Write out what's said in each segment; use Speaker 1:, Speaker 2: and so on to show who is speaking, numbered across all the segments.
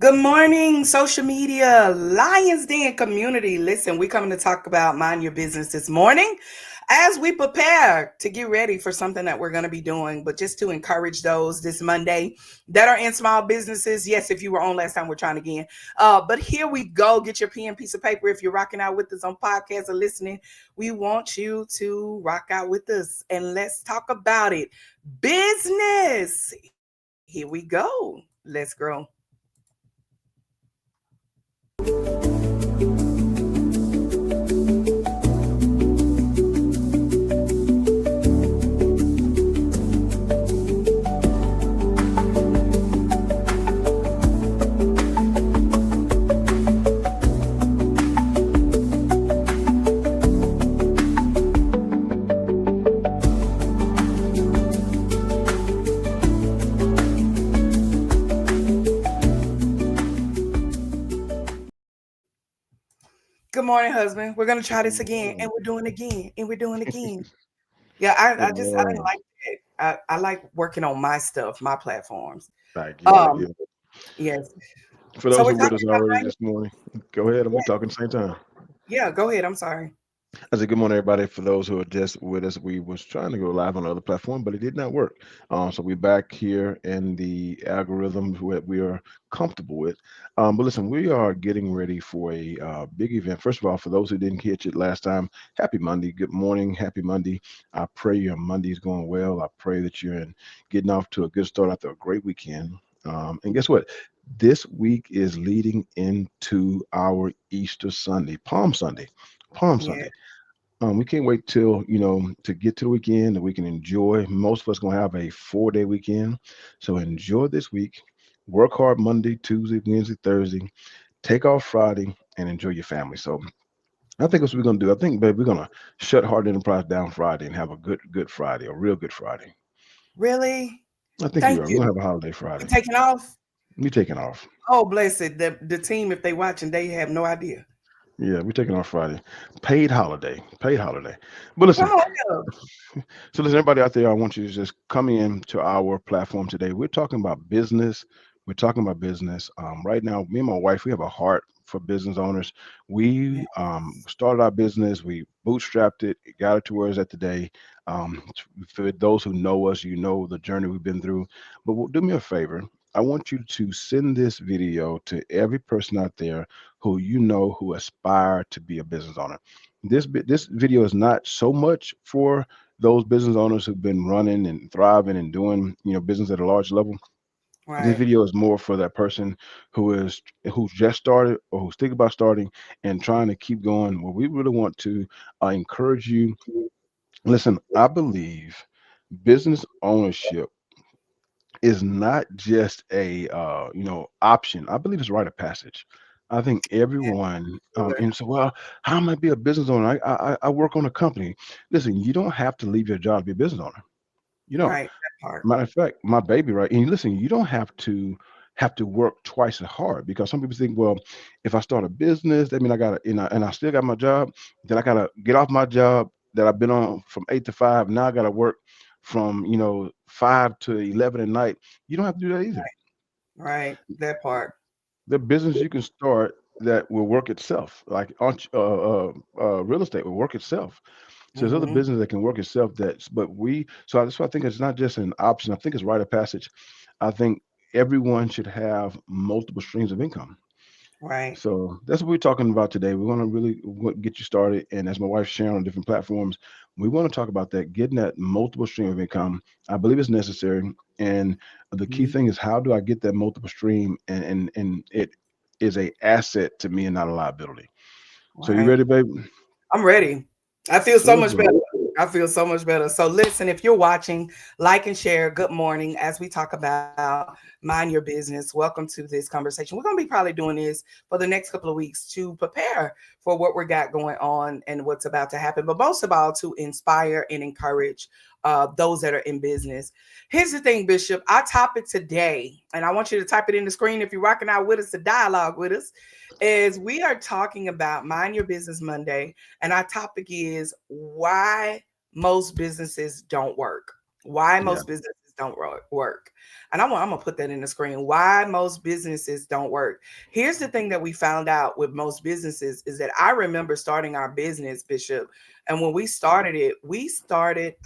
Speaker 1: Good morning, social media, Lions Den community. Listen, we're coming to talk about mind your business this morning as we prepare to get ready for something that we're going to be doing, but just to encourage those this Monday that are in small businesses. Yes, if you were on last time, we're trying again. But here we go. Get your pen, piece of paper. If you're rocking out with us on podcast or listening, we want you to rock out with us and let's talk about it. Business. Here we go. Let's grow. Good morning, husband. We're gonna try this again, and we're doing it again, and we're doing it again. Yeah,
Speaker 2: Good
Speaker 1: I didn't
Speaker 2: morning.
Speaker 1: like it. I like working on my stuff, my platforms.
Speaker 2: I get it. I
Speaker 1: Um,
Speaker 2: get it.
Speaker 1: yes.
Speaker 2: For
Speaker 1: So
Speaker 2: those
Speaker 1: we're
Speaker 2: who are with
Speaker 1: talking
Speaker 2: us
Speaker 1: about
Speaker 2: already
Speaker 1: money.
Speaker 2: this morning, go ahead and we
Speaker 1: Yeah,
Speaker 2: talking at the same time.
Speaker 1: yeah. Go ahead. I'm sorry.
Speaker 2: I said good morning, everybody. For those who are just with us, we was trying to go live on another platform, but it did not work. So we're back here in the algorithms that we are comfortable with. But listen, we are getting ready for a big event. First of all, for those who didn't catch it last time, happy Monday. Good morning. Happy Monday. I pray your Monday is going well. I pray that you're getting off to a good start after a great weekend. And guess what? This week is leading into our Easter Sunday, Palm Sunday. Palm
Speaker 1: Yeah.
Speaker 2: Sunday. We can't wait till to get to the weekend that we can enjoy. Most of us gonna have a 4-day weekend, so enjoy this week. Work hard Monday, Tuesday, Wednesday, Thursday. Take off Friday and enjoy your family. So I think that's what we're gonna do. I think, babe, we're gonna shut Harden Enterprise down Friday and have a good Friday, a real good Friday.
Speaker 1: Really?
Speaker 2: I think you're
Speaker 1: Thank
Speaker 2: right. We're
Speaker 1: you.
Speaker 2: gonna have a holiday
Speaker 1: We
Speaker 2: Friday.
Speaker 1: taking off?
Speaker 2: We taking off.
Speaker 1: Oh, bless it. The team, if they watching, they have no idea.
Speaker 2: Yeah, we're taking off Friday. Paid holiday. Paid holiday. But listen,
Speaker 1: Come on here.
Speaker 2: so listen, everybody out there, I want you to just come in to our platform today. We're talking about business. We're talking about business. Right now, me and my wife, we have a heart for business owners.
Speaker 1: Yeah.
Speaker 2: We started our business. We bootstrapped it. It got it to where it's at today. For those who know us, you know the journey we've been through. But do me a favor. I want you to send this video to every person out there who you know who aspire to be a business owner. This video is not so much for those business owners who've been running and thriving and doing business at a large level. This
Speaker 1: Right.
Speaker 2: video is more for that person who's just started or who's thinking about starting and trying to keep going. Well, we really want to encourage you. Listen, I believe business ownership is not just a option. I believe it's a rite of passage. I think everyone
Speaker 1: Sure.
Speaker 2: and so, well, how am I be a business owner? I work on a company. Listen, you don't have to leave your job to be a business owner. You don't.
Speaker 1: Right. That part.
Speaker 2: Matter of fact, my baby, right? And listen, you don't have to work twice as hard because some people think, well, if I start a business, that mean I gotta, and I still got my job, then I gotta get off my job that I've been on from 8 to 5. Now I gotta work from 5 to 11 at night. You don't have to do that either.
Speaker 1: Right. That part.
Speaker 2: The business you can start that will work itself, like real estate will work itself. So there's other
Speaker 1: Hmm.
Speaker 2: business that can work itself. That's why I think it's not just an option. I think it's rite of passage. I think everyone should have multiple streams of income.
Speaker 1: Right.
Speaker 2: So that's what we're talking about today. We want to really get you started. And as my wife's sharing on different platforms, we want to talk about that, getting that multiple stream of income. I believe it's necessary. And the key
Speaker 1: Mhm.
Speaker 2: thing is, how do I get that multiple stream? And it is a asset to me and not a liability. So you
Speaker 1: Right.
Speaker 2: ready, babe?
Speaker 1: I'm ready. I feel
Speaker 2: So
Speaker 1: so
Speaker 2: let's
Speaker 1: much
Speaker 2: go.
Speaker 1: better. I feel so much better. So listen, if you're watching, like and share. Good morning as we talk about mind your business. Welcome to this conversation. We're going to be probably doing this for the next couple of weeks to prepare for what we got going on and what's about to happen, but most of all to inspire and encourage those that are in business. Here's the thing, Bishop. Our topic today, and I want you to type it in the screen if you're rocking out with us to dialogue with us, is we are talking about Mind Your Business Monday, and our topic is why most businesses don't work. Why
Speaker 2: Yeah.
Speaker 1: most businesses don't work. And I'm gonna put that in the screen. Why most businesses don't work. Here's the thing that we found out with most businesses is that I remember starting our business, Bishop, and when we started it,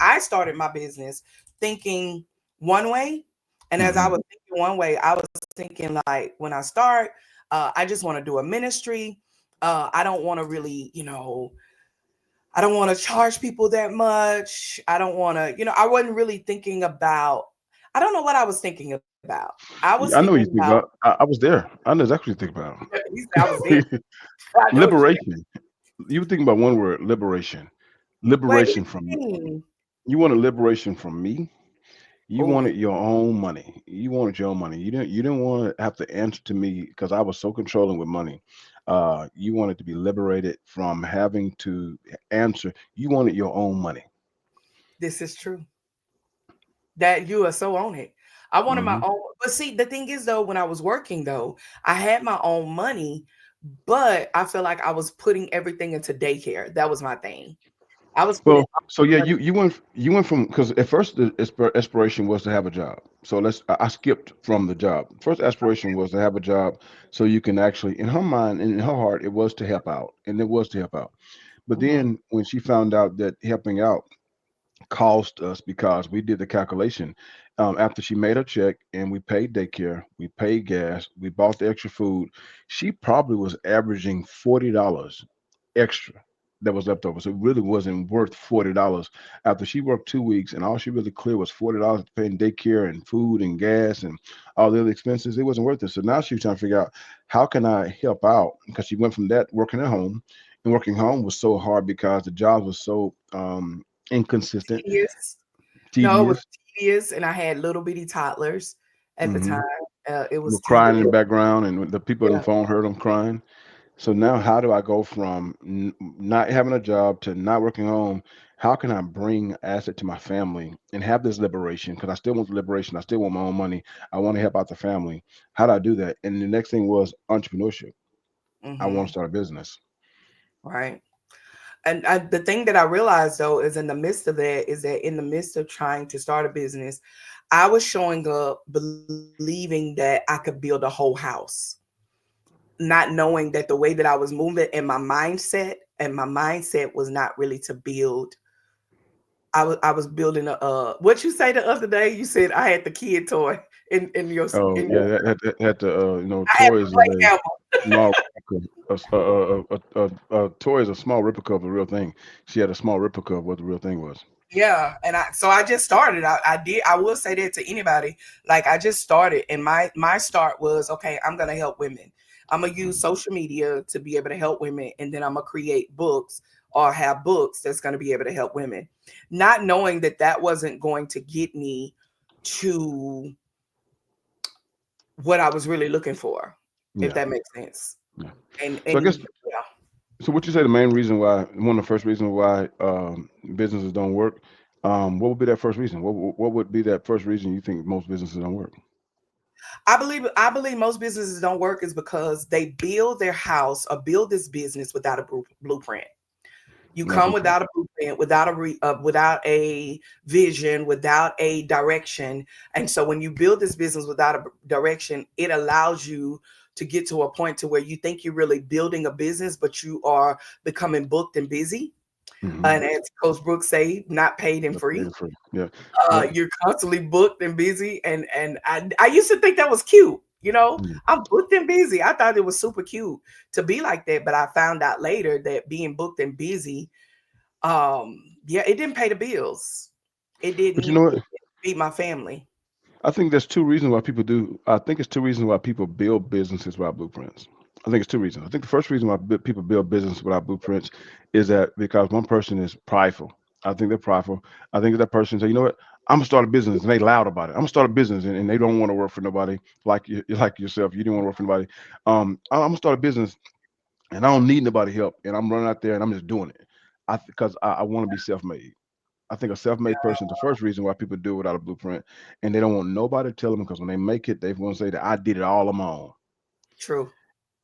Speaker 1: I started my business thinking one way. And as I
Speaker 2: Hmm.
Speaker 1: was thinking one way, I was thinking like when I start, I just want to do a ministry. I don't want to really, I don't want to charge people that much. I don't want to, I wasn't really thinking about, I don't know what I was thinking about. I was
Speaker 2: I
Speaker 1: thinking
Speaker 2: know what you think
Speaker 1: about,
Speaker 2: about. I was there. I know exactly what you think
Speaker 1: he said I was there.
Speaker 2: about.
Speaker 1: I know what you mean.
Speaker 2: Liberation. You were thinking about one word, liberation.
Speaker 1: Wait, what
Speaker 2: Liberation
Speaker 1: do
Speaker 2: from,
Speaker 1: you mean?
Speaker 2: you wanted liberation from me. You
Speaker 1: Oh,
Speaker 2: wanted your own money. You wanted your own money. You didn't want to have to answer to me because I was so controlling with money. You wanted to be liberated from having to answer. You wanted your own money.
Speaker 1: this is true. That you are so on it. I wanted my
Speaker 2: Hmm.
Speaker 1: own, but see, the thing is though, when I was working though, I had my own money, but I feel like I was putting everything into daycare. That was my thing. I was putting
Speaker 2: Well,
Speaker 1: all
Speaker 2: so yeah,
Speaker 1: the money.
Speaker 2: you went from, because at first the aspiration was to have a job. So I skipped from the job. First aspiration was to have a job, so you can actually, in her mind and in her heart, it was to help out, and it was to help out. But
Speaker 1: Mhm.
Speaker 2: then when she found out that helping out cost us, because we did the calculation, after she made her check and we paid daycare, we paid gas, we bought the extra food, she probably was averaging $40 extra that was left over. So it really wasn't worth $40. After she worked 2 weeks and all she really cleared was $40 paying daycare and food and gas and all the other expenses, it wasn't worth it. So now she was trying to figure out, how can I help out? Because she went from that working at home, and working home was so hard because the job was so inconsistent,
Speaker 1: Tedious. No, it was
Speaker 2: tedious.
Speaker 1: tedious, and I had little bitty toddlers at the time.
Speaker 2: Hmm.
Speaker 1: It
Speaker 2: Were
Speaker 1: was
Speaker 2: crying in the
Speaker 1: tedious.
Speaker 2: background, and the people on the
Speaker 1: Yeah.
Speaker 2: phone heard them crying. So now, how do I go from not having a job to not working home? How can I bring asset to my family and have this liberation? Because I still want the liberation. I still want my own money. I want to help out the family. How do I do that? And the next thing was entrepreneurship. I want to
Speaker 1: Hmm.
Speaker 2: start a business.
Speaker 1: Right. And the thing that I realized though is in the midst of that is that in the midst of trying to start a business, I was showing up believing that I could build a whole house, not knowing that the way that I was moving and my mindset was not really to build. I was building what you say the other day. You said I had the kid toy in your
Speaker 2: Oh
Speaker 1: in
Speaker 2: yeah,
Speaker 1: your.
Speaker 2: had the
Speaker 1: I had the
Speaker 2: toys of a
Speaker 1: play
Speaker 2: small replica. A toy is a small replica of the real thing. She had a small replica of what the real thing was.
Speaker 1: Yeah, and I just started. I will say that to anybody. Like I just started, and my start was okay. I'm gonna help women. I'm gonna use social media to be able to help women, and then I'm gonna create books or have books that's gonna be able to help women. Not knowing that that wasn't going to get me to what I was really looking for, if
Speaker 2: Yeah,
Speaker 1: that makes sense.
Speaker 2: yeah. So I guess,
Speaker 1: And yeah,
Speaker 2: so what you say the main reason why, one of the first reasons why businesses don't work, what would be that first reason? What would be that first reason you think most businesses don't work?
Speaker 1: I believe most businesses don't work is because they build their house or build this business without a blueprint. You
Speaker 2: No
Speaker 1: come
Speaker 2: blueprint.
Speaker 1: without a blueprint, without a vision, without a direction. And so when you build this business without a direction, it allows you to get to a point to where you think you're really building a business, but you are becoming booked and busy.
Speaker 2: Hmm.
Speaker 1: And as Coach Brooks say, not paid and
Speaker 2: That's
Speaker 1: free.
Speaker 2: very free. Yeah, yeah,
Speaker 1: You're constantly booked and busy, and I used to think that was cute.
Speaker 2: yeah.
Speaker 1: I'm booked and busy. I thought it was super cute to be like that, but I found out later that being booked and busy, yeah, it didn't pay the bills. It
Speaker 2: But you
Speaker 1: didn't
Speaker 2: know what?
Speaker 1: feed my family.
Speaker 2: I think there's two reasons why people do. I think it's two reasons why people build businesses without blueprints. I think it's two reasons. I think the first reason why people build business without blueprints is that because one person is prideful. I think they're prideful. I think that person say, you know what, I'm gonna start a business, and they loud about it. I'm gonna start a business, and they don't want to work for nobody like you, like yourself. You didn't want to work for nobody. I'm gonna start a business, and I don't need nobody help, and I'm running out there, and I'm just doing it. Because I want to be self-made. I think a self-made person is the first reason why people do it without a blueprint, and they don't want nobody to tell them, because when they make it, they want to say that I did it all on my own.
Speaker 1: True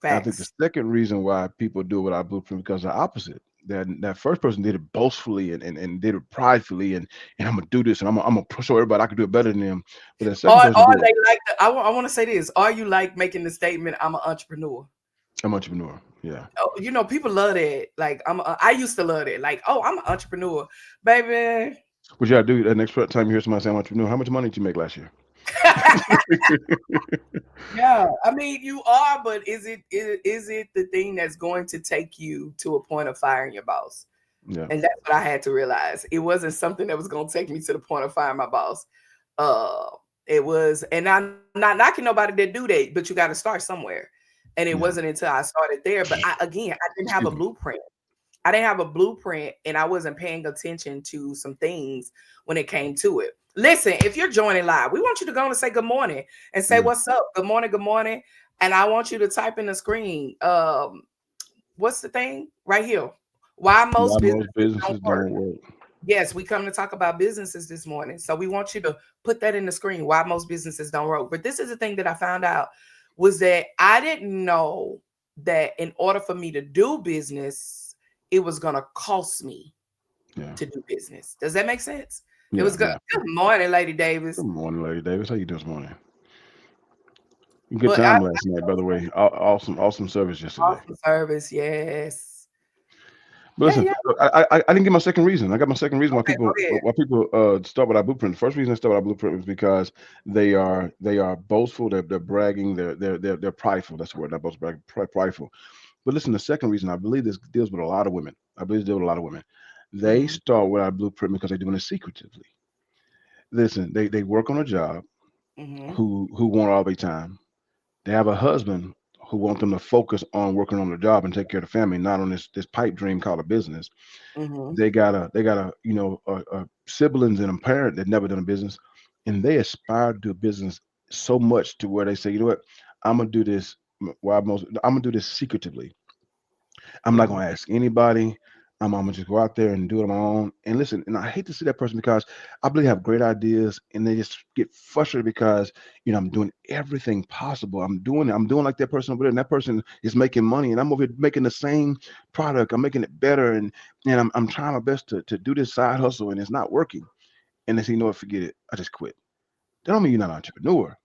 Speaker 2: And I think the
Speaker 1: facts.
Speaker 2: second reason why people do it without a blueprint because the opposite. that first person did it boastfully and did it pridefully and I'm gonna do this and I'm gonna show everybody I can do it better than them. But that second person
Speaker 1: Or
Speaker 2: did it.
Speaker 1: they like I want to say this. Are you like making the statement, I'm an entrepreneur?
Speaker 2: I'm an entrepreneur. Yeah.
Speaker 1: Oh, people love that. Like I used to love it. Like, oh, I'm an entrepreneur, baby.
Speaker 2: What you gotta do the next time you hear somebody say I'm an entrepreneur, how much money did you make last year?
Speaker 1: Yeah, I mean you are, but is it the thing that's going to take you to a point of firing your boss?
Speaker 2: Yeah.
Speaker 1: And that's what I had to realize. It wasn't something that was going to take me to the point of firing my boss. Uh, it was, and I'm not knocking nobody that do that, but you got to start somewhere. And it
Speaker 2: Yeah.
Speaker 1: wasn't until I started there. But I didn't have a
Speaker 2: Excuse me.
Speaker 1: blueprint. I didn't have a blueprint, and I wasn't paying attention to some things when it came to it. Listen, if you're joining live, we want you to go and say good morning and say
Speaker 2: Yeah.
Speaker 1: what's up. Good morning, good morning. And I want you to type in the screen. What's the thing right here? Why most
Speaker 2: Why
Speaker 1: businesses
Speaker 2: most
Speaker 1: don't
Speaker 2: businesses
Speaker 1: work.
Speaker 2: don't work.
Speaker 1: Yes, we come to talk about businesses this morning. So we want you to put that in the screen, why most businesses don't work. But this is the thing that I found out was that I didn't know that in order for me to do business, it was going to cost me
Speaker 2: Yeah.
Speaker 1: to do business. Does that make sense? It
Speaker 2: Yeah.
Speaker 1: was good.
Speaker 2: Yeah.
Speaker 1: Good morning, Lady Davis.
Speaker 2: Good morning, Lady Davis. How you doing this morning? Good
Speaker 1: But I
Speaker 2: time last night, by the way. Awesome service yesterday.
Speaker 1: awesome service. Yes.
Speaker 2: But
Speaker 1: Yeah,
Speaker 2: listen,
Speaker 1: yeah.
Speaker 2: I didn't get my second reason. I got my second reason
Speaker 1: Okay, go ahead.
Speaker 2: why people start with our blueprint. The first reason they start with our blueprint is because they are boastful. They're bragging. They're prideful. That's the word. Not boastful, bragging, prideful. But listen, the second reason I believe this deals with a lot of women. I believe it deals with a lot of women. They
Speaker 1: Mhm,
Speaker 2: start with our blueprint because they're doing it secretively. Listen, they work on a job
Speaker 1: mhm,
Speaker 2: who want all their time. They have a husband who want them to focus on working on the job and take care of the family, not on this pipe dream called a business.
Speaker 1: mhm.
Speaker 2: They got a siblings and a parent that never done a business, and they aspire to do a business so much to where they say, you know what, I'm gonna do this. I'm gonna do this secretively. I'm not
Speaker 1: Mhm.
Speaker 2: gonna ask anybody. I'm gonna just go out there and do it on my own. And listen, and I hate to see that person because I believe they have great ideas and they just get frustrated because I'm doing everything possible. I'm doing it. I'm doing like that person over there, and that person is making money, and I'm over here making the same product. I'm making it better, and I'm trying my best to do this side hustle, and it's not working. And they say, you know what, forget it. I just quit. That don't mean you're not an entrepreneur.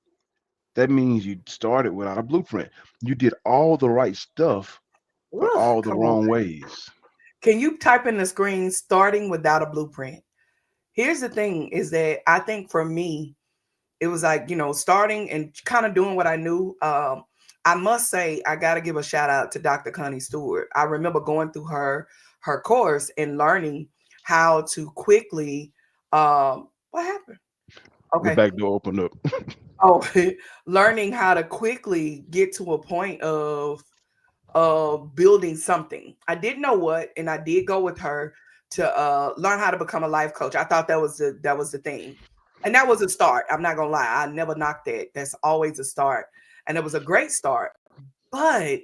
Speaker 2: That means you started without a blueprint. You did all the right stuff, but
Speaker 1: Woo,
Speaker 2: all the
Speaker 1: come on.
Speaker 2: wrong ways.
Speaker 1: Can you type in the screen starting without a blueprint? Here's the thing is that I think for me, it was like, starting and kind of doing what I knew. I must say, I got to give a shout out to Dr. Connie Stewart. I remember going through her course and learning how to quickly, what happened?
Speaker 2: The
Speaker 1: Okay.
Speaker 2: back door opened up.
Speaker 1: Oh, learning how to quickly get to a point of building something. I didn't know what, and I did go with her to learn how to become a life coach. I thought that was the thing, and that was a start. I'm not gonna lie, I never knocked that. That's always a start, and it was a great start. But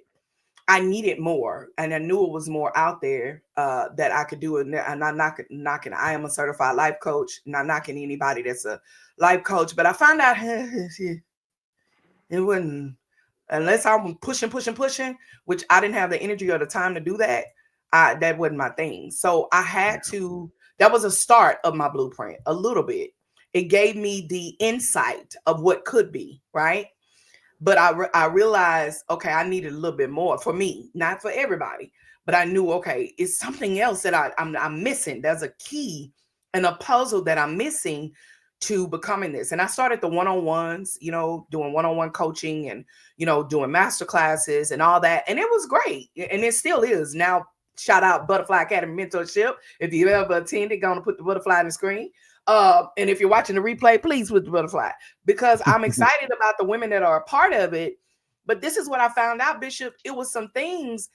Speaker 1: I needed more, and I knew it was more out there that I could do. And I'm not knocking. I am a certified life coach, not knocking anybody that's a life coach. But I found out it wasn't unless I'm pushing, which I didn't have the energy or the time to do that. That wasn't my thing. So I
Speaker 2: Yeah,
Speaker 1: had to. That was a start of my blueprint, a little bit. It gave me the insight of what could be, right? But I realized, okay, I needed a little bit more for me, not for everybody. But I knew, okay, it's something else that I'm missing. There's a key and a puzzle that I'm missing to becoming this. And I started the one-on-ones, doing one-on-one coaching and doing master classes and all that. And it was great. And it still is. Now, shout out Butterfly Academy Mentorship. If you ever attended, gonna put the butterfly on the screen. And if you're watching the replay, please put the butterfly because I'm excited about the women that are a part of it. But this is what I found out, Bishop. It was some things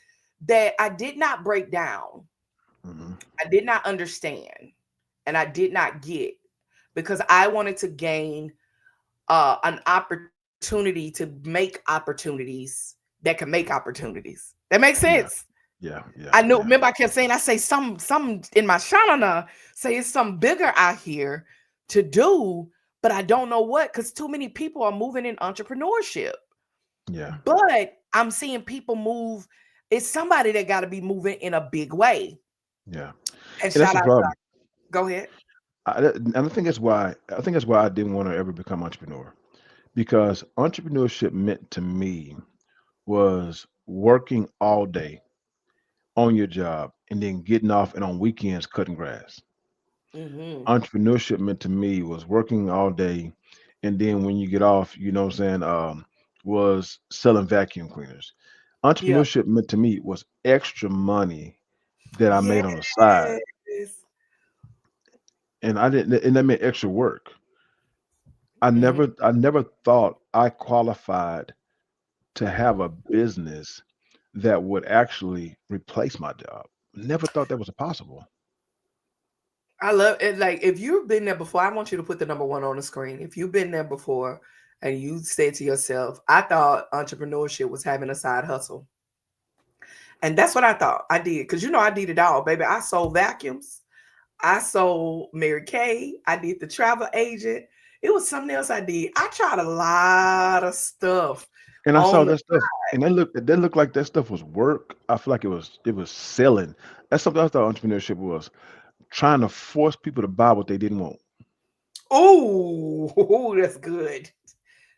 Speaker 1: that I did not break down.
Speaker 2: hmm
Speaker 1: I did not understand and I did not get because I wanted to gain an opportunity to make opportunities that can make opportunities. That makes
Speaker 2: yeah,
Speaker 1: sense.
Speaker 2: yeah, yeah,
Speaker 1: I know.
Speaker 2: yeah,
Speaker 1: Remember, I kept saying, I say some in my shanana say it's something bigger out here to do, but I don't know what because too many people are moving in entrepreneurship.
Speaker 2: yeah,
Speaker 1: But I'm seeing people move. It's somebody that got to be moving in a big way.
Speaker 2: Yeah,
Speaker 1: And
Speaker 2: and that's
Speaker 1: shout
Speaker 2: the
Speaker 1: out to,
Speaker 2: problem.
Speaker 1: go ahead.
Speaker 2: And I think that's why I didn't want to ever become entrepreneur, because entrepreneurship meant to me was working all day on your job and then getting off and on weekends cutting grass.
Speaker 1: Hmm.
Speaker 2: Entrepreneurship meant to me was working all day, and then when you get off, you know what I'm saying, was selling vacuum cleaners.
Speaker 1: Yeah.
Speaker 2: Entrepreneurship meant to me was extra money that I made on the side,
Speaker 1: Yes.
Speaker 2: and I didn't, and that meant extra work.
Speaker 1: Mhm.
Speaker 2: I never thought I qualified to have a business that would actually replace my job. Never thought that was possible.
Speaker 1: I love it. Like, if you've been there before, I want you to put the number one on the screen. If you've been there before and you said to yourself, I thought entrepreneurship was having a side hustle. And that's what I thought I did. Because, I did it all, baby. I sold vacuums. I sold Mary Kay. I did the travel agent. It was something else I did. I tried a lot of stuff
Speaker 2: And I saw
Speaker 1: on the
Speaker 2: that stuff, and that looked like that stuff was work. I feel like it was selling. That's something I thought entrepreneurship was, trying to force people to buy what they didn't want.
Speaker 1: Oh, that's good.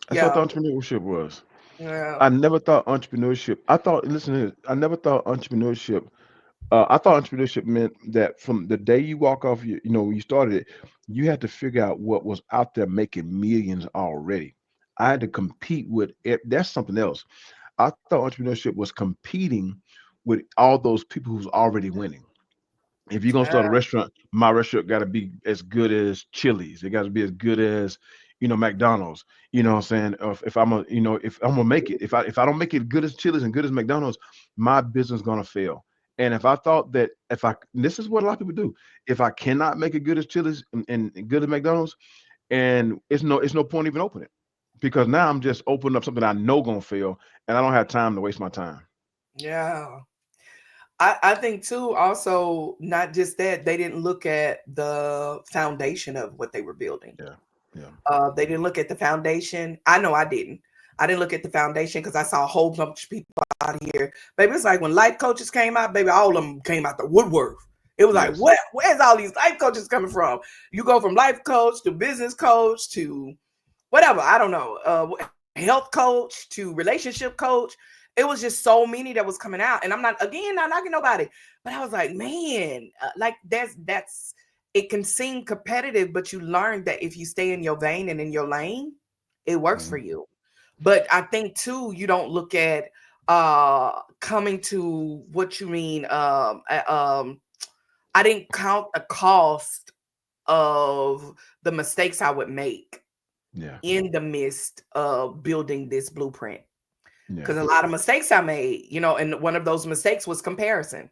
Speaker 2: That's what
Speaker 1: Yeah.
Speaker 2: I thought entrepreneurship was.
Speaker 1: Yeah.
Speaker 2: I never thought entrepreneurship. I thought, listen to this. I never thought entrepreneurship. I thought entrepreneurship meant that from the day you walk off, when you started it, you had to figure out what was out there making millions already. I had to compete with it. That's something else. I thought entrepreneurship was competing with all those people who's already winning. If you're gonna start a restaurant, my restaurant got to be as good as Chili's. It got to be as good as, McDonald's. You know what I'm saying? If I'm a, if I'm gonna make it, if I don't make it good as Chili's and good as McDonald's, my business gonna fail. And if I thought that if I, this is what a lot of people do. If I cannot make it good as Chili's and good as McDonald's, and it's no point even opening, because now I'm just opening up something I know gonna fail, and I don't have time to waste my time.
Speaker 1: Yeah. I think too, also, not just that, they didn't look at the foundation of what they were building.
Speaker 2: Yeah, yeah,
Speaker 1: They didn't look at the foundation. I know I didn't. I didn't look at the foundation because I saw a whole bunch of people out here. Baby, it's like when life coaches came out, baby, all of them came out the woodwork. It was like,
Speaker 2: yes,
Speaker 1: where's all these life coaches coming from? You go from life coach to business coach to whatever, I don't know, health coach to relationship coach. It was just so many that was coming out, and I'm not, again, not knocking nobody, but I was like, man, like that's it can seem competitive, but you learn that if you stay in your vein and in your lane, it works for
Speaker 2: mhm,
Speaker 1: you. But I think too, you don't look at coming to what you mean. I didn't count the cost of the mistakes I would make
Speaker 2: yeah,
Speaker 1: in the midst of building this blueprint.
Speaker 2: yeah,
Speaker 1: Because a lot of mistakes I made, and one of those mistakes was comparison.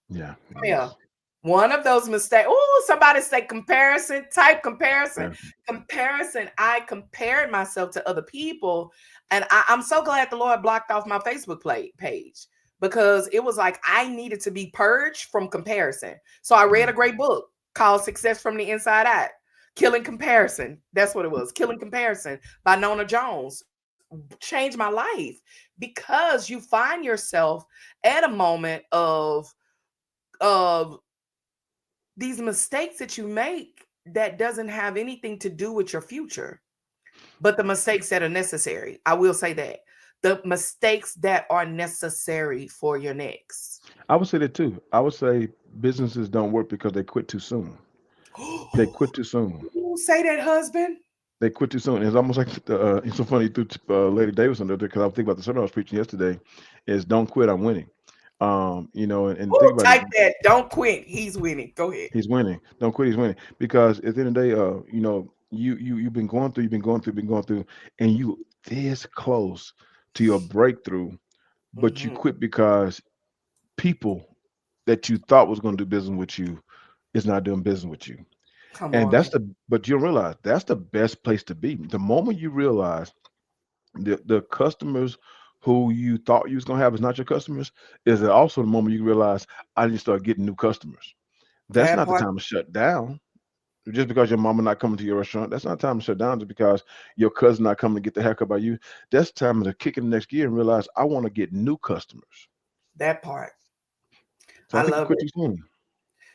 Speaker 2: yeah,
Speaker 1: Yeah.
Speaker 2: yes.
Speaker 1: One of those mistakes. Oh, somebody say comparison, type comparison.
Speaker 2: Yeah.
Speaker 1: Comparison. I compared myself to other people. And I'm so glad the Lord blocked off my Facebook page, because it was like I needed to be purged from comparison. So I read
Speaker 2: Yeah.
Speaker 1: a great book called Success from the Inside Out. Killing Comparison. That's what it was. Killing Comparison by Nona Jones. Changed my life, because you find yourself at a moment of these mistakes that you make that doesn't have anything to do with your future, but the mistakes that are necessary. I will say that the mistakes that are necessary for your next.
Speaker 2: I would say that too. I would say businesses don't work because they quit too soon. They quit too soon.
Speaker 1: Ooh, say that, husband.
Speaker 2: They quit too soon. It's almost like it's so funny through Lady Davis under there, because I was thinking about the sermon I was preaching yesterday. Is don't quit, I'm winning. And think
Speaker 1: Ooh,
Speaker 2: about it.
Speaker 1: type that. Don't quit. He's winning. Go ahead.
Speaker 2: He's winning. Don't quit. He's winning. Because at the end of the day, you've been going through, and you this close to your breakthrough, but you
Speaker 1: Mhm.
Speaker 2: quit because people that you thought was going to do business with you is not doing business with you.
Speaker 1: Come
Speaker 2: And
Speaker 1: on.
Speaker 2: but you realize that's the best place to be. The moment you realize the customers who you thought you was going to have is not your customers, is also the moment you realize I need to start getting new customers. That's
Speaker 1: That
Speaker 2: not the
Speaker 1: part.
Speaker 2: time to shut down. Just because your mama not coming to your restaurant, that's not time to shut down. Just because your cousin not coming to get the haircut by you, that's time to kick in the next gear and realize I want to get new customers.
Speaker 1: That part.
Speaker 2: So I
Speaker 1: I
Speaker 2: think you
Speaker 1: love
Speaker 2: quit
Speaker 1: it.
Speaker 2: too soon.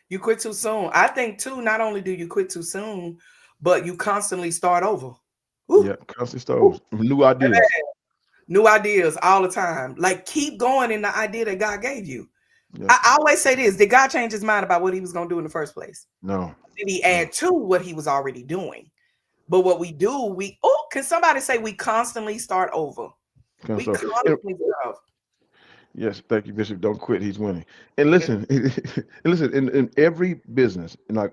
Speaker 1: You quit too soon. I think too, not only do you quit too soon, but you constantly start over.
Speaker 2: Yeah,
Speaker 1: Woo,
Speaker 2: constantly
Speaker 1: woo.
Speaker 2: stoves, new ideas.
Speaker 1: New ideas all the time. Like keep going in the idea that God gave you.
Speaker 2: Yep.
Speaker 1: I always say this: did God change his mind about what he was going to do in the first place?
Speaker 2: No,
Speaker 1: Did he
Speaker 2: no.
Speaker 1: add to what he was already doing? But what we do, can somebody say we constantly start over?
Speaker 2: Kind of
Speaker 1: We
Speaker 2: stuff. And
Speaker 1: constantly start over.
Speaker 2: yes, thank you, Bishop. Don't quit. He's winning. And
Speaker 1: Yeah.
Speaker 2: listen, and listen. In every business, and like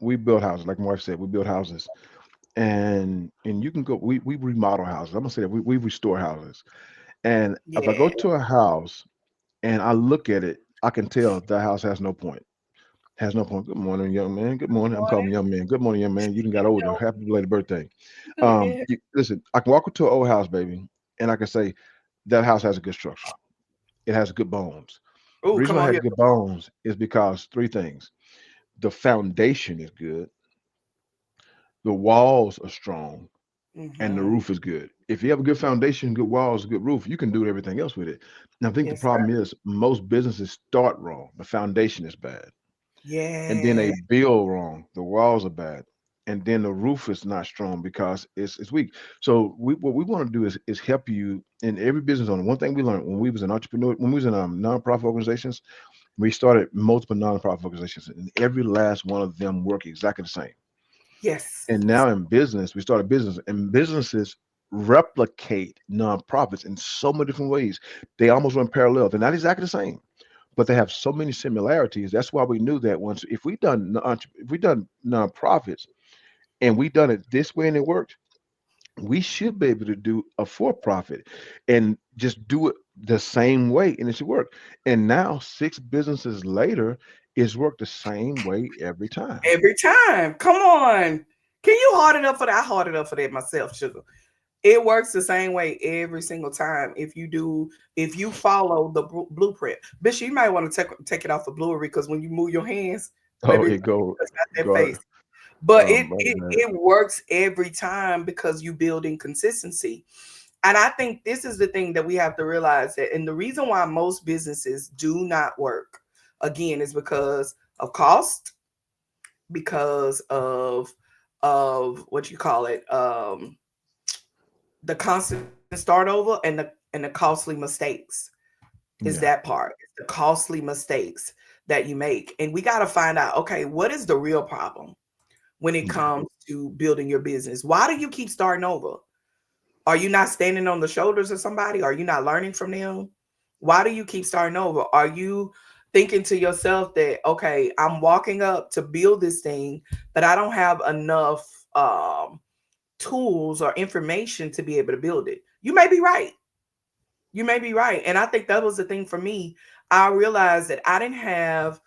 Speaker 2: we build houses. Like my wife said, we build houses, and you can go. We remodel houses. I'm gonna say that we restore houses. And if I go
Speaker 1: Yeah.
Speaker 2: to a house and I look at it, I can tell that house has no point. Has no point. Good morning, young man. Good morning. I'm calling
Speaker 1: Morning.
Speaker 2: you young man. Good morning, young man. You done got older. Happy belated birthday.
Speaker 1: Yeah.
Speaker 2: Listen, I can walk into an old house, baby, and I can say that house has a good structure. It has good bones. The
Speaker 1: Oh,
Speaker 2: reason
Speaker 1: come
Speaker 2: why it
Speaker 1: on
Speaker 2: has
Speaker 1: here.
Speaker 2: good bones is because three things. The foundation is good, the walls are strong, and the
Speaker 1: Mm-hmm.
Speaker 2: roof is good. If you have a good foundation, good walls, good roof, you can do everything else with it. And I think the
Speaker 1: Yes, sir.
Speaker 2: problem is most businesses start wrong. The foundation is bad. And then
Speaker 1: Yeah.
Speaker 2: they build wrong. The walls are bad. And then the roof is not strong because it's weak. So what we want to do is help you in every business owner. One thing we learned when we was an entrepreneur, when we was in nonprofit organizations, we started multiple nonprofit organizations, and every last one of them work exactly the same.
Speaker 1: Yes.
Speaker 2: And now in business, we started business, and businesses replicate nonprofits in so many different ways. They almost run parallel. They're not exactly the same, but they have so many similarities. That's why we knew that once if we done nonprofits and we done it this way and it worked, we should be able to do a for profit and just do it the same way and it should work. And now 6 businesses later, it's worked the same way every time.
Speaker 1: Every time. Come on. Can you hard it up for that? I hard it up for that myself, sugar. It works the same way every single time. If you follow the blueprint, Bishop, you might want to take it off the blueberry because when you move your hands,
Speaker 2: Oh,
Speaker 1: baby,
Speaker 2: it go
Speaker 1: it's not that
Speaker 2: go
Speaker 1: face. But
Speaker 2: my bad.
Speaker 1: it works every time because you build in consistency. And I think this is the thing that we have to realize that, and the reason why most businesses do not work again is because of cost, because of what you call it, the constant start over and the costly mistakes is
Speaker 2: Yeah.
Speaker 1: that part. It's the costly mistakes that you make. And we got to find out, okay, what is the real problem when it
Speaker 2: Yeah.
Speaker 1: comes to building your business? Why do you keep starting over? Are you not standing on the shoulders of somebody? Are you not learning from them? Why do you keep starting over? Are you thinking to yourself that, okay, I'm walking up to build this thing, but I don't have enough tools or information to be able to build it? You may be right. You may be right. And I think that was the thing for me. I realized that I didn't have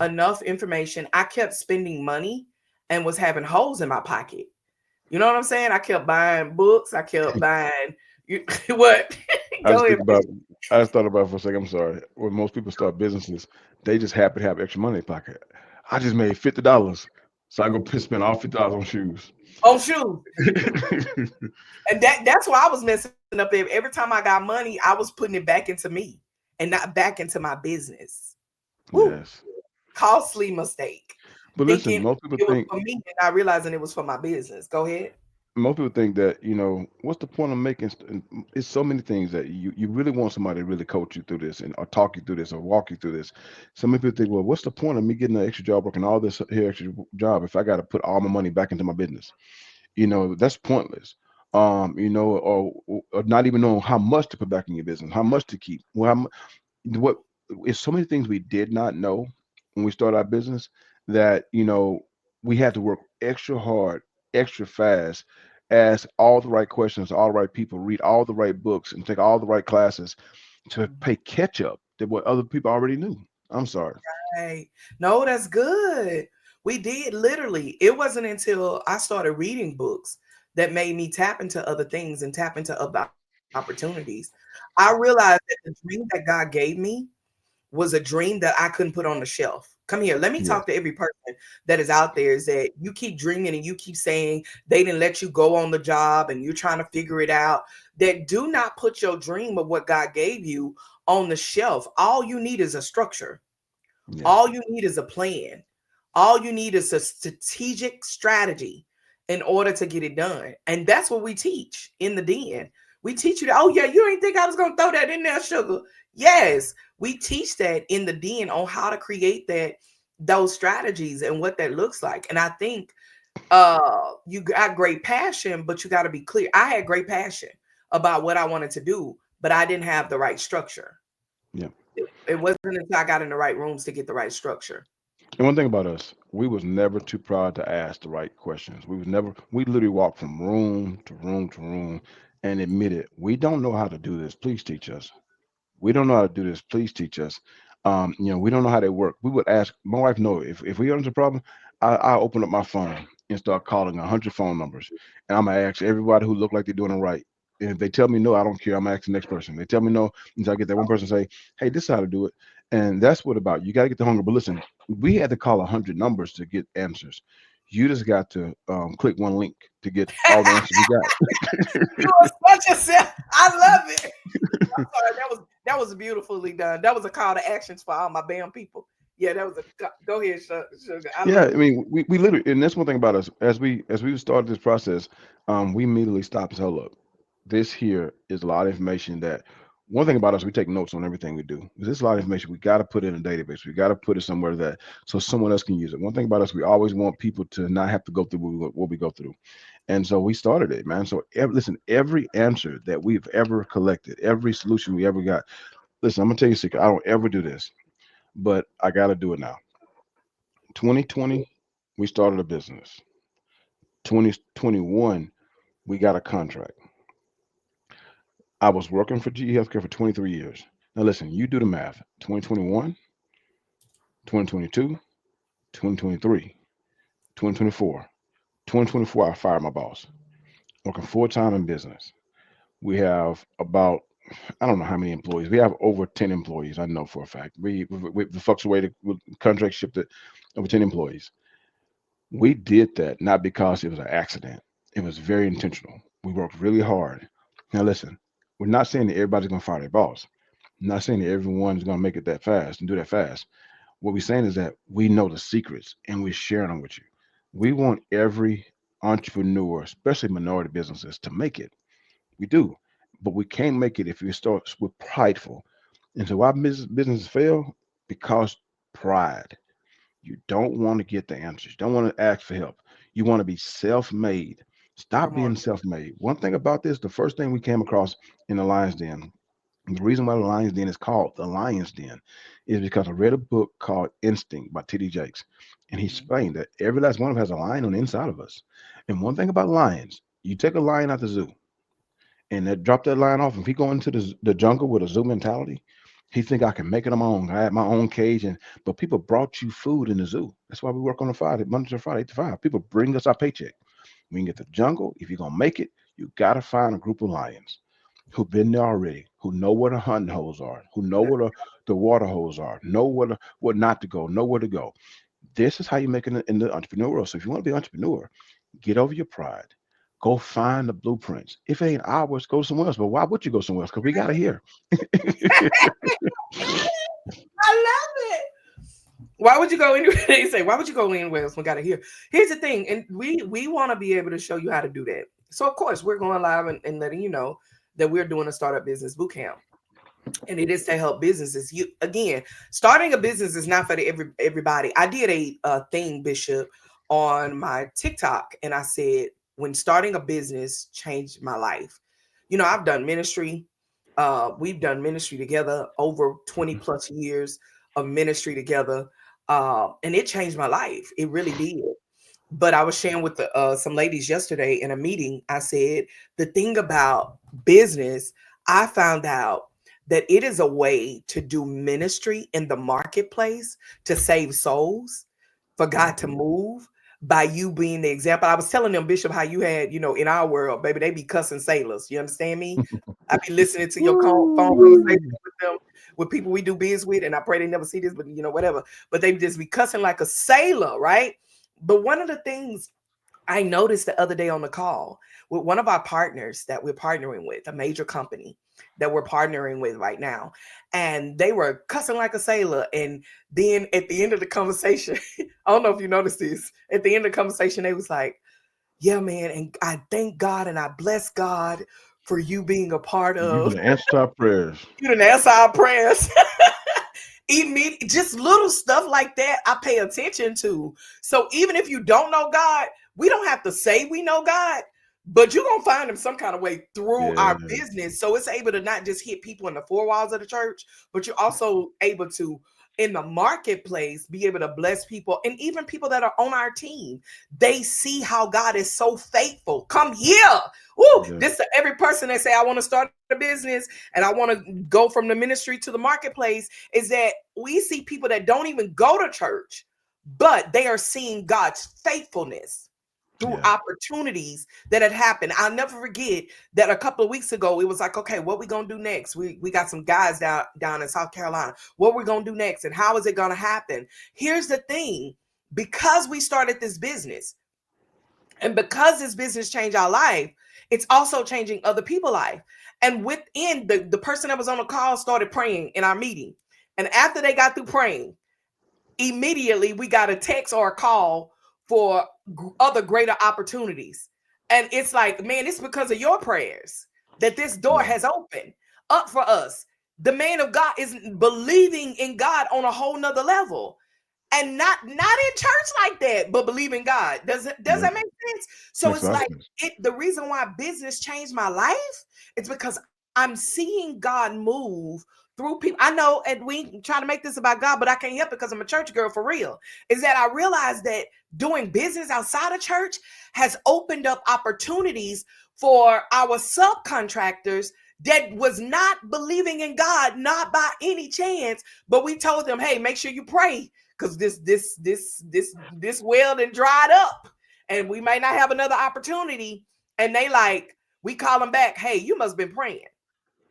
Speaker 1: enough information. I kept spending money and was having holes in my pocket. You know what I'm saying? I kept buying books. I kept buying you what?
Speaker 2: I
Speaker 1: Go
Speaker 2: just
Speaker 1: ahead.
Speaker 2: think about I just thought about it for a second. I'm sorry. When most people start businesses, they just happen to have extra money in their pocket. I just made $50. So I go spend all $50 on shoes.
Speaker 1: On shoes. And that's why I was messing up every time I got money, I was putting it back into me and not back into my business. Woo.
Speaker 2: Yes.
Speaker 1: Costly mistake.
Speaker 2: But listen,
Speaker 1: Thinking
Speaker 2: most people
Speaker 1: it was
Speaker 2: think
Speaker 1: for me and not realizing it was for my business. Go ahead.
Speaker 2: that what's the point of making it's so many things that you really want somebody to really coach you through this and or talk you through this or walk you through this. So many people think, well, what's the point of me getting an extra job working all this here extra job if I got to put all my money back into my business? That's pointless. Or not even knowing how much to put back in your business, how much to keep. Well, what it's so many things we did not know when we started our business that we had to work extra hard, extra fast, ask all the right questions, all the right people, read all the right books, and take all the right classes to pay catch up to what other people already knew. I'm sorry.
Speaker 1: Right. No, that's good. We did literally. It wasn't until I started reading books that made me tap into other things and tap into other opportunities. I realized that the dream that God gave me was a dream that I couldn't put on the shelf. Come here, let me talk
Speaker 2: Yes.
Speaker 1: to every person that is out there is that you keep dreaming and you keep saying they didn't let you go on the job and you're trying to figure it out. That do not put your dream of what God gave you on the shelf. All you need is a structure.
Speaker 2: Yeah.
Speaker 1: All you need is a plan. All you need is a strategic strategy in order to get it done. And that's what we teach in the den. We teach you that, oh yeah, you ain't think I was gonna throw that in there, sugar. Yes, we teach that in the den on how to create those strategies and what that looks like. And I think you got great passion, but you got to be clear. I had great passion about what I wanted to do, but I didn't have the right structure.
Speaker 2: Yeah.
Speaker 1: It wasn't until I got in the right rooms to get the right structure.
Speaker 2: And one thing about us, we was never too proud to ask the right questions. We literally walked from room to room to room and admitted, we don't know how to do this. Please teach us. We don't know how to do this. Please teach us. We don't know how they work. We would ask my wife. No, if we run into a problem, I open up my phone and start calling 100 phone numbers, and I'm gonna ask everybody who look like they're doing it right. And if they tell me no, I don't care. I'm gonna ask the next person. They tell me no, until I get that one person say, "Hey, this is how to do it." And that's what about. You got to get the hunger. But listen, we had to call 100 numbers to get answers. You just got to click one link to get all the answers we got.
Speaker 1: You are such a I love it. I'm sorry, that was beautifully done. That was a call to actions for all my BAM people. Yeah, that was go ahead, sugar. I
Speaker 2: Yeah,
Speaker 1: love
Speaker 2: I
Speaker 1: it.
Speaker 2: mean, we literally, and that's one thing about us. As we started this process, we immediately stopped and said, "Look, this here is a lot of information that." One thing about us, we take notes on everything we do. There's a lot of information we got to put in a database. We got to put it somewhere that so someone else can use it. One thing about us, we always want people to not have to go through what we go through, and so we started it, man. So listen, every answer that we've ever collected, every solution we ever got. Listen, I'm gonna tell you a secret. I don't ever do this, but I got to do it now. 2020, we started a business. 2021, we got a contract. I was working for GE Healthcare for 23 years. Now, listen, you do the math. 2021, 2022, 2023, 2024. 2024, I fired my boss. Working full time in business. We have about, I don't know how many employees. We have over 10 employees. I know for a fact. We fluctuated with contract shipped it over 10 employees. We did that not because it was an accident. It was very intentional. We worked really hard. Now, listen, we're not saying that everybody's going to fire their boss. I'm not saying that everyone's going to make it that fast and do that fast. What we're saying is that we know the secrets and we're sharing them with you. We want every entrepreneur, especially minority businesses, to make it. We do. But we can't make it if we start with prideful. And so why businesses fail? Because pride. You don't want to get the answers. You don't want to ask for help. You want to be self-made. Stop
Speaker 1: Come on.
Speaker 2: being self-made. One thing about this, the first thing we came across in the Lion's Den, the reason why the Lion's Den is called the Lion's Den is because I read a book called Instinct by T.D. Jakes. And he explained that every last one of us has a lion on the inside of us. And one thing about lions, you take a lion out the zoo, and that drop that line off. If he go into the jungle with a zoo mentality, he think I can make it on my own. I have my own cage, and but people brought you food in the zoo. That's why we work on a Friday, Monday to Friday, 8 to 5. People bring us our paycheck. We can get the jungle. If you're gonna make it, you gotta find a group of lions who've been there already, who know where the hunting holes are, who know where the water holes are, know what not to go, know where to go. This is how you make it in the entrepreneur world. So if you want to be an entrepreneur, get over your pride. Go find the blueprints. If it ain't ours, go somewhere else. But why would you go somewhere else? Because we got it here.
Speaker 1: I love it. Why would you go anywhere? They say, why would you go anywhere else? We got to hear. Here's the thing, and we want to be able to show you how to do that. So of course we're going live and letting you know that we're doing a startup business boot camp, and it is to help businesses. You again, starting a business is not for everybody. I did a thing, Bishop, on my TikTok, and I said when starting a business changed my life. I've done ministry. We've done ministry together over 20 plus years of ministry together. And it changed my life. It really did. But I was sharing with some ladies yesterday in a meeting. I said, the thing about business, I found out that it is a way to do ministry in the marketplace to save souls, for God to move by you being the example. I was telling them, Bishop, how you had, in our world, baby, they be cussing sailors. You understand me? I be listening to your phone conversation
Speaker 2: Woo.
Speaker 1: with them, with people we do biz with, and I pray they never see this, but whatever. But they just be cussing like a sailor, right? But one of the things I noticed the other day on the call with one of our partners that we're partnering with, a major company that we're partnering with right now. And they were cussing like a sailor. And then at the end of the conversation, I don't know if you noticed this, at the end of the conversation, they was like, yeah, man, and I thank God and I bless God for you being a part
Speaker 2: You
Speaker 1: of.
Speaker 2: can answer our prayers.
Speaker 1: You didn't answer our prayers. Just little stuff like that I pay attention to. So even if you don't know God, we don't have to say we know God, but you're gonna find him some kind of way through
Speaker 2: Yeah.
Speaker 1: our business. So it's able to not just hit people in the four walls of the church, but you're also able to in the marketplace be able to bless people, and even people that are on our team. They see how God is so faithful. Come here. Woo,
Speaker 2: Yeah.
Speaker 1: this to every person that say I want to start a business and I want to go from the ministry to the marketplace, is that we see people that don't even go to church, but they are seeing God's faithfulness through
Speaker 2: Yeah.
Speaker 1: opportunities that had happened. I'll never forget that a couple of weeks ago, it was like, okay, what we gonna do next? We got some guys down in South Carolina. What we're gonna do next, and how is it gonna happen? Here's the thing: because we started this business, and because this business changed our life, it's also changing other people's life. And within the person that was on the call started praying in our meeting. And after they got through praying, immediately we got a text or a call for other greater opportunities. And it's like, man, it's because of your prayers that this door
Speaker 2: Yeah.
Speaker 1: has opened up for us. The man of God is believing in God on a whole nother level, and not in church like that, but believe in God. Does
Speaker 2: Yeah.
Speaker 1: that make sense? So
Speaker 2: Makes a
Speaker 1: it's
Speaker 2: lot of
Speaker 1: like
Speaker 2: sense.
Speaker 1: the reason why business changed my life is because I'm seeing God move through people. I know, and we try to make this about God, but I can't help it because I'm a church girl for real. Is that I realized that doing business outside of church has opened up opportunities for our subcontractors that was not believing in God, not by any chance. But we told them, hey, make sure you pray because this well then dried up, and we may not have another opportunity. And they like, we call them back, hey, you must have been praying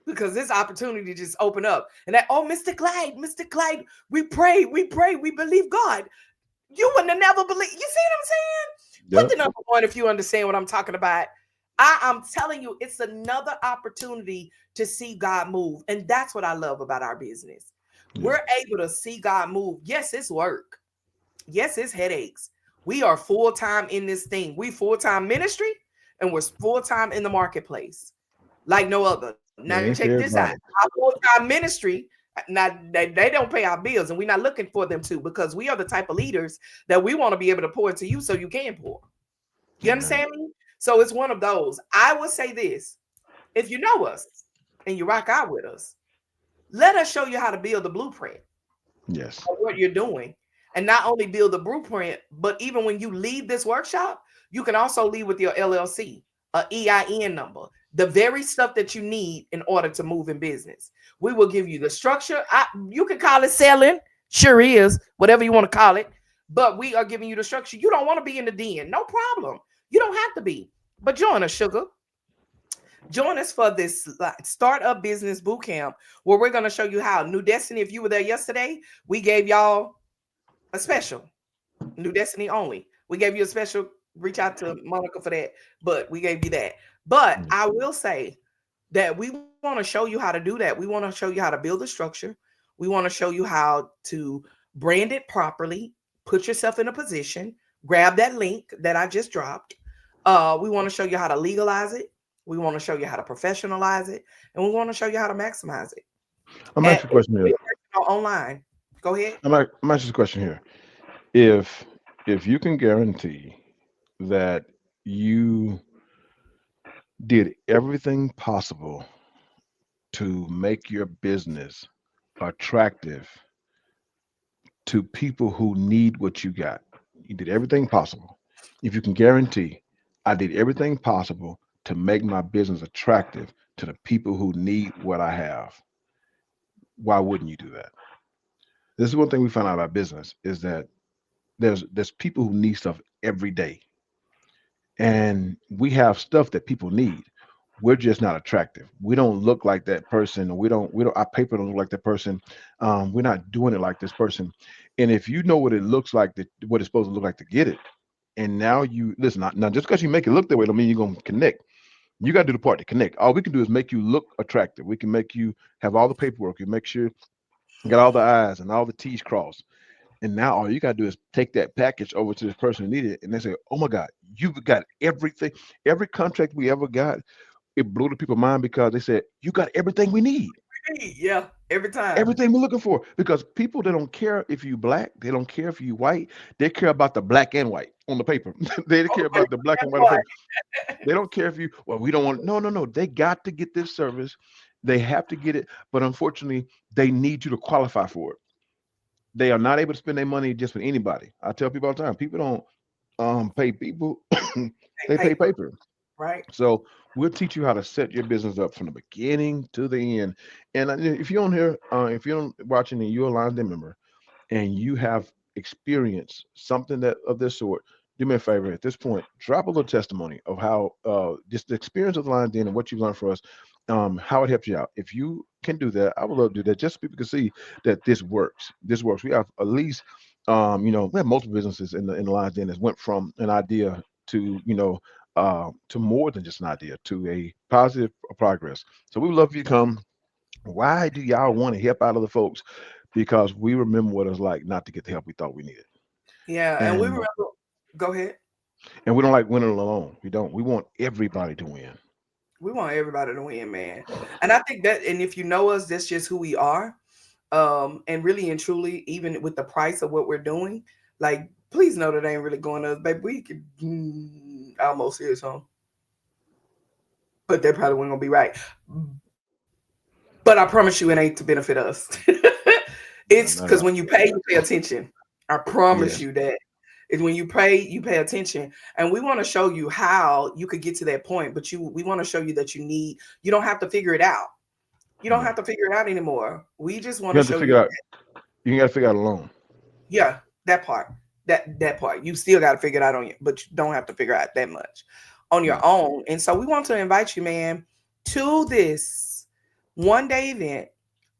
Speaker 1: because this opportunity just opened up. And that, oh, Mr. Clyde, we believe God. You wouldn't have never believed. You see what I'm saying? Put
Speaker 2: Yep.
Speaker 1: the number one if you understand what I'm talking about. I'm telling you, it's another opportunity to see God move. And that's what I love about our business.
Speaker 2: Yeah.
Speaker 1: We're able to see God move. Yes, it's work. Yes, it's headaches. We are full time in this thing. We full time ministry, and we're full time in the marketplace like no other. Now
Speaker 2: It ain't
Speaker 1: check
Speaker 2: for
Speaker 1: this out.
Speaker 2: everybody.
Speaker 1: Our full-time ministry, now they don't pay our bills, and we're not looking for them to, because we are the type of leaders that we want to be able to pour into you so you can pour. You
Speaker 2: Amen.
Speaker 1: understand me? So it's one of those. I will say this: if you know us and you rock out with us, let us show you how to build the blueprint
Speaker 2: Yes.
Speaker 1: of what you're doing. And not only build the blueprint, but even when you leave this workshop, you can also leave with your LLC, a EIN number, the very stuff that you need in order to move in business. We will give you the structure. You can call it selling, sure is, whatever you want to call it, but we are giving you the structure. You don't want to be in the den, no problem. You don't have to be, but join us, sugar. Join us for this startup business boot camp where we're going to show you how. New Destiny, if you were there yesterday, we gave y'all a special. New Destiny only. We gave you a special. Reach out to Monica for that, but we gave you that. But
Speaker 2: Yeah.
Speaker 1: I will say that we want to show you how to do that. We want to show you how to build a structure. We want to show you how to brand it properly, put yourself in a position, grab that link that I just dropped. We want to show you how to legalize it. We want to show you how to professionalize it, and we want to show you how to maximize it
Speaker 2: I'm
Speaker 1: at
Speaker 2: asking a question here.
Speaker 1: online. Go ahead.
Speaker 2: I'm asking a question here. If you can guarantee that you did everything possible to make your business attractive to people who need what you got, you did everything possible. If you can guarantee, I did everything possible to make my business attractive to the people who need what I have, why wouldn't you do that? This is one thing we found out about business is that there's people who need stuff every day, and we have stuff that people need. We're just not attractive. We don't look like that person, or we don't our paper don't look like that person. We're not doing it like this person. And if you know what it looks like, what it's supposed to look like to get it, And now you listen. Now just because you make it look that way, don't mean you're gonna connect. You got to do the part to connect. All we can do is make you look attractive. We can make you have all the paperwork. You make sure you got all the I's and all the T's crossed. And now all you got to do is take that package over to this person who needed it, and they say, "Oh my God, you've got everything. Every contract we ever got, it blew the people's mind because they said you got everything we need."
Speaker 1: Yeah, every time.
Speaker 2: Everything we're looking for, because people, they don't care if you black, they don't care if you white, they care about the black and white on the paper. They care
Speaker 1: Okay,
Speaker 2: about the black and
Speaker 1: that's
Speaker 2: white on
Speaker 1: why.
Speaker 2: paper. They don't care if you, well, we don't want, no, no, no. They got to get this service. They have to get it, but unfortunately, they need you to qualify for it. They are not able to spend their money just with anybody. I tell people all the time, people don't pay people,
Speaker 1: Hey,
Speaker 2: they pay
Speaker 1: paper,
Speaker 2: paper.
Speaker 1: right?
Speaker 2: So we'll teach you how to set your business up from the beginning to the end. And if you're on here, if you're watching and you're a Lions Den member, and you have experienced something that of this sort, do me a favor at this point, drop a little testimony of how just the experience of the Lions Den and what you've learned for us, how it helped you out. If you can do that, I would love to do that just so people can see that this works. This works. We have at least, we have multiple businesses in the Lions Den that went from an idea to, to more than just an idea, to a positive progress. So we would love if you come. Why do y'all want to help out other folks? Because we remember what it's like not to get the help we thought we needed.
Speaker 1: Yeah, and we
Speaker 2: And
Speaker 1: remember. Go ahead.
Speaker 2: and we don't like winning alone. We don't. We want everybody to win.
Speaker 1: We want everybody to win, man. And I think that, and if you know us, that's just who we are. And really and truly, even with the price of what we're doing, like, please know that ain't really going to us, baby. We could almost hear some, but that probably wasn't gonna be right. But I promise you, it ain't to benefit us.
Speaker 2: No,
Speaker 1: It's
Speaker 2: not at
Speaker 1: because
Speaker 2: all.
Speaker 1: when you pay attention. I promise
Speaker 2: Yes.
Speaker 1: you that. Is when you pay attention, and we want to show you how you could get to that point. But we want to show you that you don't have to figure it out. You don't
Speaker 2: No.
Speaker 1: have to figure it out anymore. We just want
Speaker 2: You
Speaker 1: to
Speaker 2: have to
Speaker 1: show
Speaker 2: figure
Speaker 1: you.
Speaker 2: out. You got to figure out alone.
Speaker 1: Yeah, that part. That part. You still got to figure it out on you, but you don't have to figure out that much on your
Speaker 2: No.
Speaker 1: own. And so we want to invite you, man, to this one day event,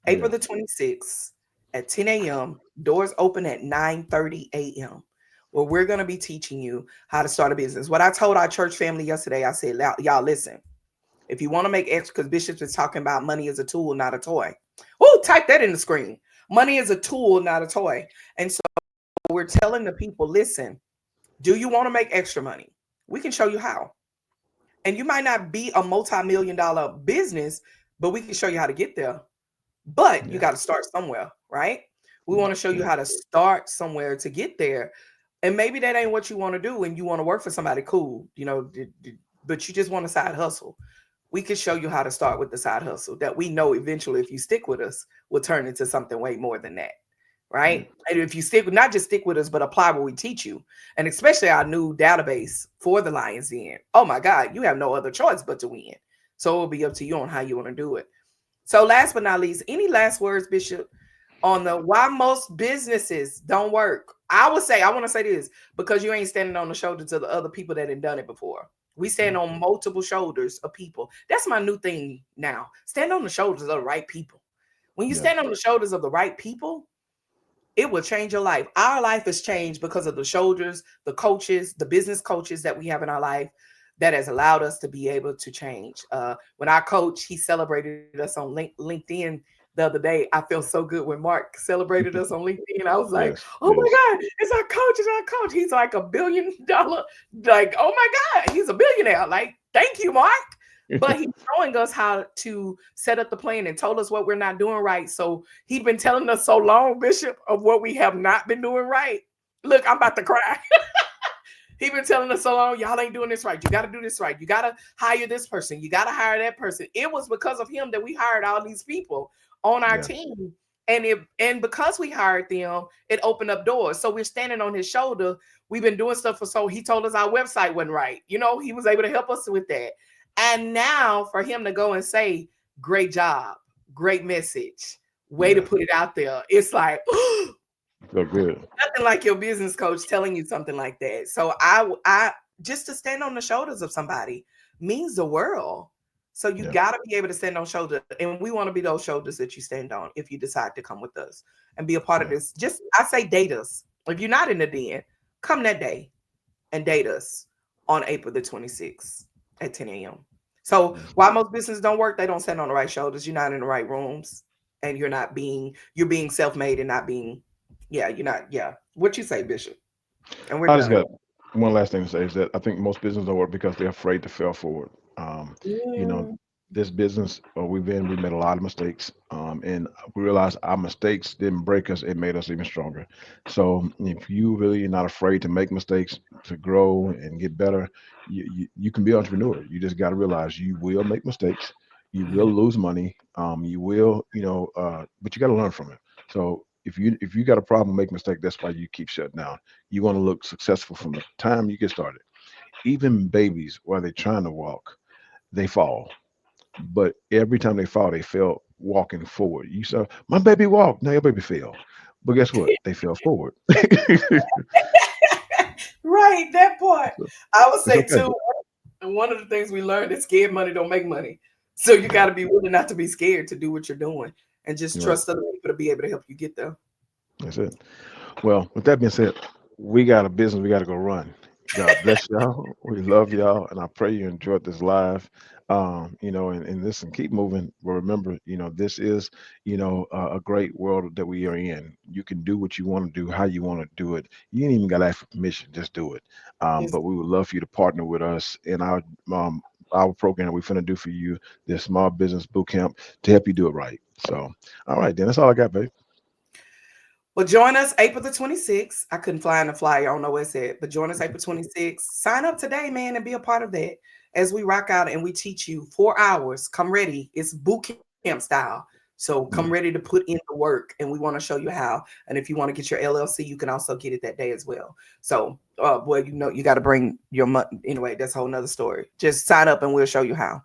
Speaker 1: April
Speaker 2: Yeah.
Speaker 1: the 26th at 10 a.m. Doors open at 9:30 a.m. Where we're going to be teaching you how to start a business. What I told our church family yesterday, I said, y'all listen, if you want to make extra, because Bishop is talking about money is a tool, not a toy. Oh, type that in the screen. Money is a tool, not a toy. And so we're telling the people, listen, do you want to make extra money? We can show you how. And you might not be a multi-million dollar business, but we can show you how to get there. But you
Speaker 2: Yeah.
Speaker 1: got to start somewhere, right? We
Speaker 2: Yeah.
Speaker 1: want to show you
Speaker 2: Yeah.
Speaker 1: how to start somewhere to get there. And maybe that ain't what you want to do and you want to work for somebody cool, but you just want a side hustle. We can show you how to start with the side hustle that we know eventually, if you stick with us, will turn into something way more than that.
Speaker 2: Yeah.
Speaker 1: Right. And if you not just stick with us, but apply what we teach you, and especially our new database for the Lions Den. Oh my God, you have no other choice but to win. So it'll be up to you on how you want to do it. So last but not least, any last words, Bishop, on the why most businesses don't work? I want to say this because you ain't standing on the shoulders of the other people that had done it before. We stand on multiple shoulders of people. That's my new thing now. Stand on the shoulders of the right people. When you
Speaker 2: Yeah.
Speaker 1: stand on the shoulders of the right people, it will change your life. Our life has changed because of the shoulders, the coaches, the business coaches that we have in our life that has allowed us to be able to change. When our coach, he celebrated us on LinkedIn the other day. I felt so good when Mark celebrated us on LinkedIn. I was like,
Speaker 2: Yes.
Speaker 1: oh my
Speaker 2: Yes.
Speaker 1: God, it's our coach, it's our coach. He's like $1 billion. Like, oh my God, he's a billionaire. Like, thank you, Mark. But he's showing us how to set up the plan and told us what we're not doing right. So he's been telling us so long, Bishop, of what we have not been doing right. Look, I'm about to cry. He's been telling us so long, y'all ain't doing this right. You got to do this right. You got to hire this person. You got to hire that person. It was because of him that we hired all these people on our
Speaker 2: Yeah.
Speaker 1: team. And because we hired them, it opened up doors. So we're standing on his shoulder. We've been doing stuff he told us our website wasn't right. He was able to help us with that. And now for him to go and say, great job, great message, way to
Speaker 2: Yeah.
Speaker 1: put it out there. It's like,
Speaker 2: Feel good.
Speaker 1: nothing like your business coach telling you something like that. So I just to stand on the shoulders of somebody means the world. So you
Speaker 2: Yeah.
Speaker 1: got to be able to stand on shoulders, and we want to be those shoulders that you stand on if you decide to come with us and be a part of
Speaker 2: Yeah.
Speaker 1: this. Just I say date us. If you're not in the den, come that day. and date us on April the 26th at 10 a.m. So
Speaker 2: Yes.
Speaker 1: while most businesses don't work, they don't stand on the right shoulders. You're not in the right rooms, and you're being self-made and not being, you're not, What you say, Bishop? And we're
Speaker 2: I just
Speaker 1: done.
Speaker 2: got one last thing to say is that I think most businesses don't work because they're afraid to fail forward. You know,
Speaker 1: Mm,
Speaker 2: this business we made a lot of mistakes, and we realized our mistakes didn't break us; it made us even stronger. So if you really are not afraid to make mistakes, to grow and get better, you can be an entrepreneur. You just got to realize you will make mistakes, you will
Speaker 1: mhm.
Speaker 2: lose money, you will, but you got to learn from it. So if you got a problem, make mistake. That's why you keep shutting down. You want to look successful from the time you get started. Even babies, while they're trying to walk, they fall. But every time they fall, they fell walking forward. You saw my baby walk. Now your baby fell. But guess what? They fell forward.
Speaker 1: Right, that part. I would
Speaker 2: It's
Speaker 1: say
Speaker 2: okay.
Speaker 1: too, and one of the things we learned is scared money don't make money. So you
Speaker 2: Yeah,
Speaker 1: got to be willing not to be scared to do what you're doing and just
Speaker 2: you're right.
Speaker 1: trust other people to be able to help you get there.
Speaker 2: That's it. Well, with that being said, we got a business we got to go run. God bless y'all. We love y'all, and I pray you enjoyed this live. And listen, keep moving. But remember, this is, a great world that we are in. You can do what you want to do, how you want to do it. You ain't even got to ask for permission; just do it.
Speaker 1: Yes.
Speaker 2: But we would love for you to partner with us in our program that we're going to do for you, this small business boot camp, to help you do it right. So, all right, then that's all I got, babe.
Speaker 1: Well, join us April the 26th. I couldn't fly in the flyer. I don't know what it said, but join us April 26th. Sign up today, man, and be a part of that as we rock out and we teach you 4 hours. Come ready. It's boot camp style. So come
Speaker 2: Yeah,
Speaker 1: ready to put in the work, and we want to show you how. And if you want to get your LLC, you can also get it that day as well. So, boy, you got to bring your money. Anyway, that's a whole nother story. Just sign up and we'll show you how.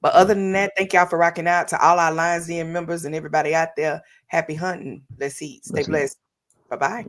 Speaker 1: But
Speaker 2: yeah.
Speaker 1: other than that, thank y'all for rocking out. To all our Lions Den members and everybody out there, happy hunting. Let's eat. Stay
Speaker 2: That's it.
Speaker 1: blessed. Bye bye.